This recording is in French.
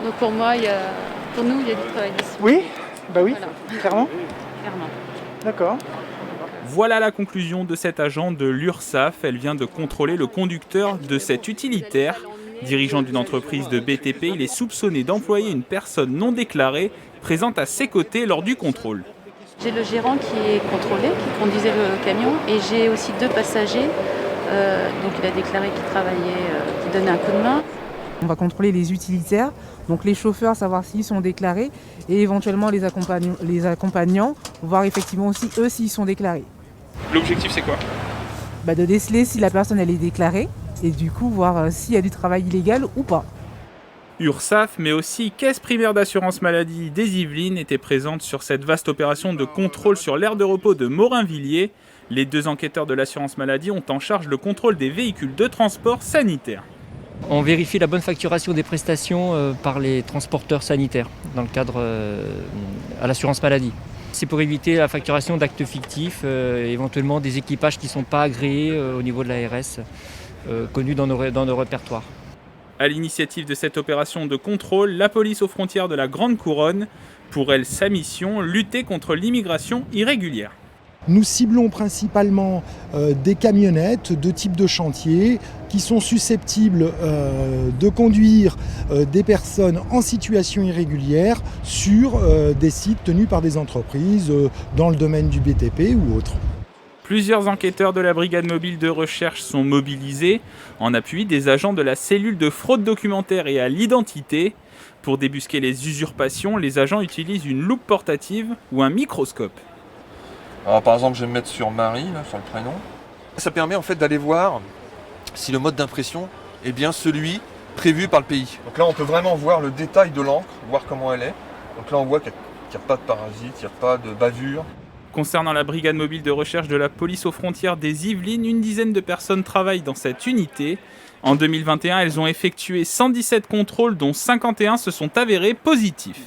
Donc pour moi, pour nous, il y a du travail ici. Oui, bah oui, Voilà. clairement. Clairement. D'accord. Voilà la conclusion de cette agent de l'URSSAF. Elle vient de contrôler le conducteur de cet utilitaire. Dirigeant d'une entreprise de BTP, il est soupçonné d'employer une personne non déclarée présente à ses côtés lors du contrôle. J'ai le gérant qui est contrôlé, qui conduisait le camion, et j'ai aussi 2 passagers. Donc il a déclaré qu'il travaillait, qu'il donnait un coup de main. On va contrôler les utilitaires, donc les chauffeurs, savoir s'ils sont déclarés, et éventuellement les accompagnants, voir effectivement aussi eux s'ils sont déclarés. L'objectif, c'est quoi ? De déceler si la personne elle est déclarée, et du coup voir s'il y a du travail illégal ou pas. URSSAF, mais aussi Caisse primaire d'assurance maladie des Yvelines étaient présentes sur cette vaste opération de contrôle sur l'aire de repos de Morinvilliers. Les 2 enquêteurs de l'assurance maladie ont en charge le contrôle des véhicules de transport sanitaire. On vérifie la bonne facturation des prestations par les transporteurs sanitaires dans le cadre à l'assurance maladie. C'est pour éviter la facturation d'actes fictifs, éventuellement des équipages qui ne sont pas agréés au niveau de l'ARS, connus dans nos répertoires. À l'initiative de cette opération de contrôle, la police aux frontières de la Grande Couronne, pour elle, sa mission, lutter contre l'immigration irrégulière. Nous ciblons principalement des camionnettes de type de chantier qui sont susceptibles de conduire des personnes en situation irrégulière sur des sites tenus par des entreprises dans le domaine du BTP ou autre. Plusieurs enquêteurs de la brigade mobile de recherche sont mobilisés en appui des agents de la cellule de fraude documentaire et à l'identité. Pour débusquer les usurpations, les agents utilisent une loupe portative ou un microscope. Alors, par exemple, je vais me mettre sur Marie, là, sur le prénom. Ça permet en fait d'aller voir si le mode d'impression est bien celui prévu par le pays. Donc là, on peut vraiment voir le détail de l'encre, voir comment elle est. Donc là, on voit qu'il n'y a pas de parasites, il n'y a pas de bavure. Concernant la brigade mobile de recherche de la police aux frontières des Yvelines, une dizaine de personnes travaillent dans cette unité. En 2021, elles ont effectué 117 contrôles, dont 51 se sont avérés positifs.